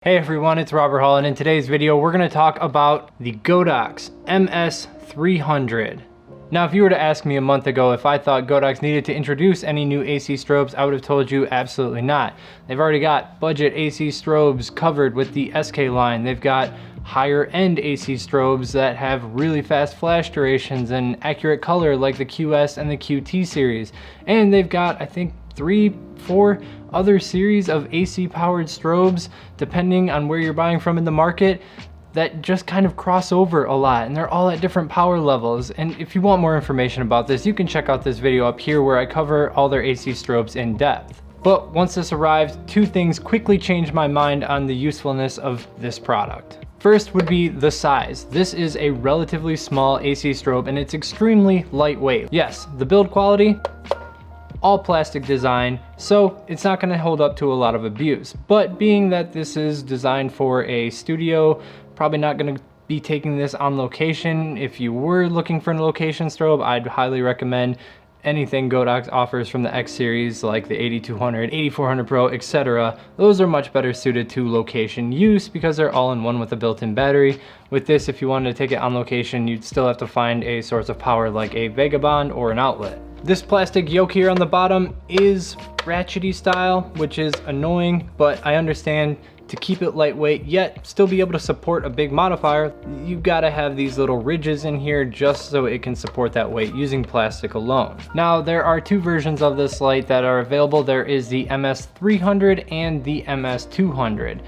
Hey everyone, it's Robert Hall, and in today's video we're going to talk about the Godox MS300. Now, if you were to ask me a month ago if I thought Godox needed to introduce any new AC strobes, I would have told you absolutely not. They've already got budget AC strobes covered with the SK line. They've got higher end AC strobes that have really fast flash durations and accurate color like the QS and the QT series. And they've got, I think, 3-4 other series of AC powered strobes, depending on where you're buying from in the market, that just kind of cross over a lot, and they're all at different power levels. And if you want more information about this, you can check out this video up here where I cover all their AC strobes in depth. But once this arrived, two things quickly changed my mind on the usefulness of this product. First would be the size. This is a relatively small AC strobe and it's extremely lightweight. Yes, the build quality, all plastic design, so it's not going to hold up to a lot of abuse. But being that this is designed for a studio, probably not going to be taking this on location. If you were looking for a location strobe, I'd highly recommend anything Godox offers from the X series, like the 8200, 8400 Pro, etc. Those are much better suited to location use because they're all in one with a built-in battery. With this, if you wanted to take it on location, you'd still have to find a source of power like a Vagabond or an outlet. This plastic yoke here on the bottom is ratchety style, which is annoying, but I understand to keep it lightweight yet still be able to support a big modifier, you've got to have these little ridges in here just so it can support that weight using plastic alone. Now, there are two versions of this light that are available. There is the MS300 and the MS200.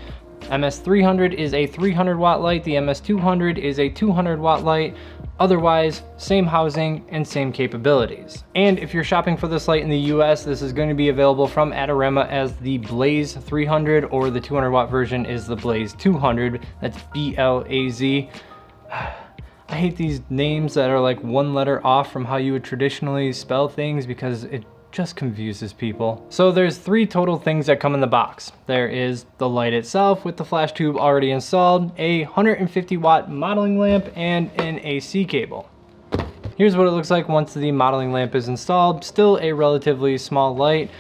MS300 is a 300 watt light, the MS200 is a 200 watt light. Otherwise, same housing and same capabilities. And if you're shopping for this light in the US, this is going to be available from Adorama as the BLAZ 300, or the 200 watt version is the BLAZ 200. That's BLAZ. I hate these names that are like one letter off from how you would traditionally spell things because it just confuses people. So there's three total things that come in the box. There is the light itself with the flash tube already installed, a 150 watt modeling lamp, and an AC cable. Here's what it looks like once the modeling lamp is installed. Still a relatively small light.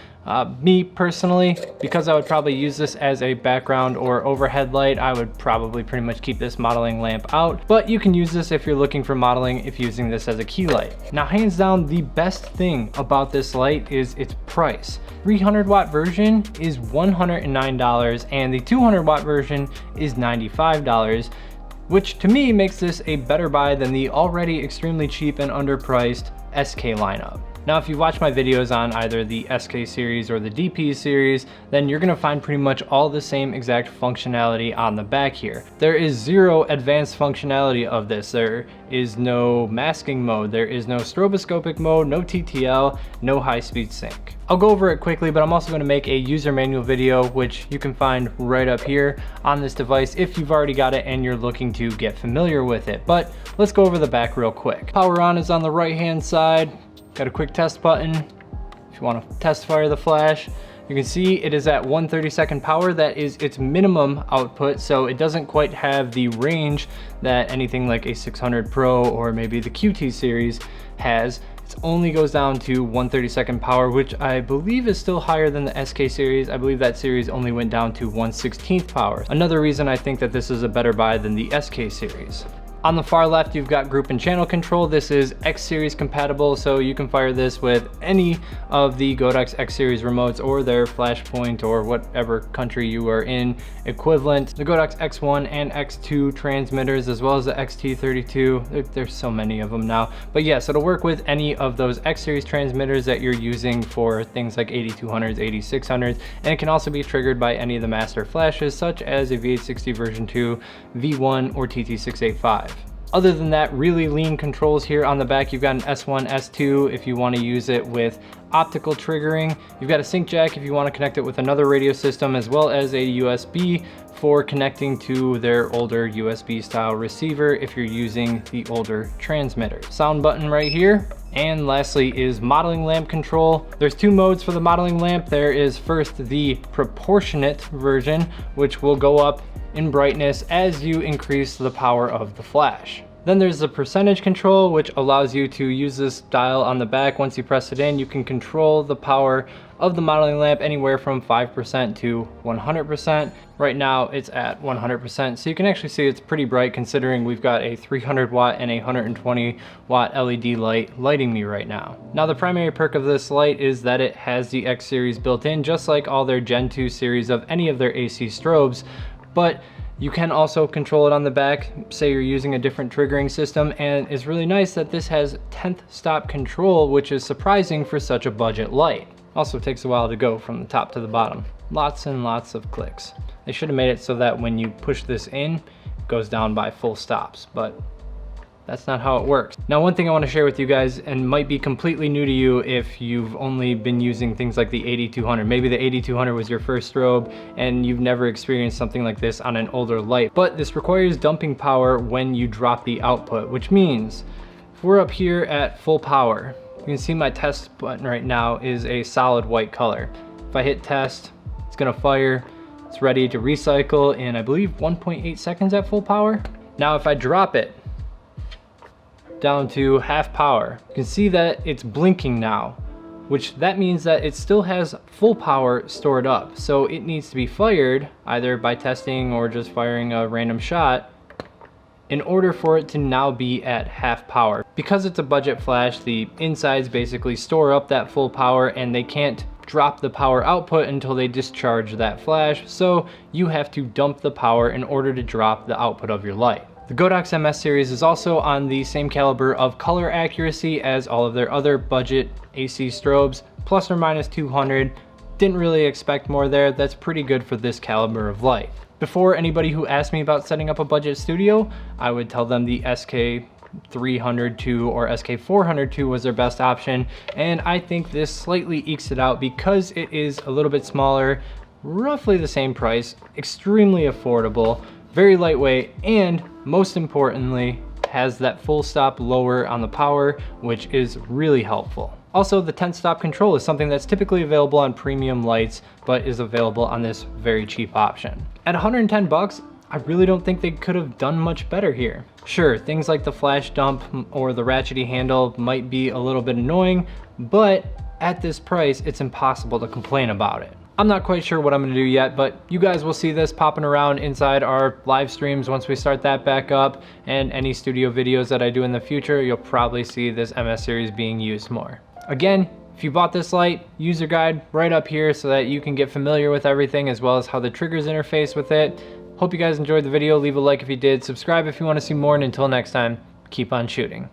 Me personally, because I would probably use this as a background or overhead light, I would probably pretty much keep this modeling lamp out, but you can use this if you're looking for modeling, if using this as a key light. Now, hands down, the best thing about this light is its price. 300 watt version is $109 and the 200 watt version is $95, which to me makes this a better buy than the already extremely cheap and underpriced SK lineup. Now, if you watch my videos on either the SK series or the DP series, then you're gonna find pretty much all the same exact functionality on the back here. There is zero advanced functionality of this. There is no masking mode, there is no stroboscopic mode, no TTL, no high-speed sync. I'll go over it quickly, but I'm also gonna make a user manual video, which you can find right up here on this device if you've already got it and you're looking to get familiar with it. But let's go over the back real quick. Power on is on the right-hand side. Got a quick test button if you want to test fire the flash. You can see it is at 1/32 power. That is its minimum output, so it doesn't quite have the range that anything like a 600 Pro or maybe the QT series has. It only goes down to 1/32 power, which I believe is still higher than the SK series. I believe that series only went down to 1/16 power. Another reason I think that this is a better buy than the SK series. On the far left, you've got group and channel control. This is X series compatible, so you can fire this with any of the Godox X series remotes or their Flashpoint or whatever country you are in equivalent. The Godox X1 and X2 transmitters, as well as the XT32. There's so many of them now. But yes, it'll work with any of those X series transmitters that you're using for things like 8200s, 8600s, and it can also be triggered by any of the master flashes, such as a V860 version 2, V1, or TT685. Other than that, really lean controls here on the back. You've got an S1, S2 if you want to use it with optical triggering. You've got a sync jack if you want to connect it with another radio system, as well as a USB for connecting to their older USB style receiver if you're using the older transmitter. Sound button right here. And lastly is modeling lamp control. There's two modes for the modeling lamp. There is first the proportionate version, which will go up in brightness as you increase the power of the flash. Then there's the percentage control, which allows you to use this dial on the back. Once you press it in, you can control the power of the modeling lamp anywhere from 5% to 100%. Right now it's at 100%, so you can actually see it's pretty bright considering we've got a 300 watt and a 120 watt LED light lighting me right now. Now the primary perk of this light is that it has the X series built in, just like all their Gen 2 series of any of their AC strobes, but you can also control it on the back, say you're using a different triggering system, and it's really nice that this has 10th stop control, which is surprising for such a budget light. Also takes a while to go from the top to the bottom. Lots and lots of clicks. They should have made it so that when you push this in, it goes down by full stops, but that's not how it works. Now, one thing I want to share with you guys, and might be completely new to you if you've only been using things like the 8200. Maybe the 8200 was your first strobe and you've never experienced something like this on an older light. But this requires dumping power when you drop the output, which means if we're up here at full power, you can see my test button right now is a solid white color. If I hit test, it's gonna fire. It's ready to recycle in, I believe, 1.8 seconds at full power. Now, if I drop it down to half power, you can see that it's blinking now, which that means that it still has full power stored up. So it needs to be fired either by testing or just firing a random shot in order for it to now be at half power. Because it's a budget flash, the insides basically store up that full power and they can't drop the power output until they discharge that flash. So you have to dump the power in order to drop the output of your light. The Godox MS series is also on the same caliber of color accuracy as all of their other budget AC strobes, plus or minus 200. Didn't really expect more there. That's pretty good for this caliber of light. Before, anybody who asked me about setting up a budget studio, I would tell them the SK300 II or SK400 II was their best option, and I think this slightly ekes it out because it is a little bit smaller, roughly the same price, extremely affordable, very lightweight, and most importantly, has that full stop lower on the power, which is really helpful. Also, the 10th stop control is something that's typically available on premium lights, but is available on this very cheap option. At 110 bucks, I really don't think they could have done much better here. Sure, things like the flash dump or the ratchety handle might be a little bit annoying, but at this price, it's impossible to complain about it. I'm not quite sure what I'm gonna do yet, but you guys will see this popping around inside our live streams once we start that back up, and any studio videos that I do in the future, you'll probably see this MS series being used more. Again, if you bought this light, user guide right up here so that you can get familiar with everything as well as how the triggers interface with it. Hope you guys enjoyed the video. Leave a like if you did, subscribe if you want to see more, and until next time, keep on shooting.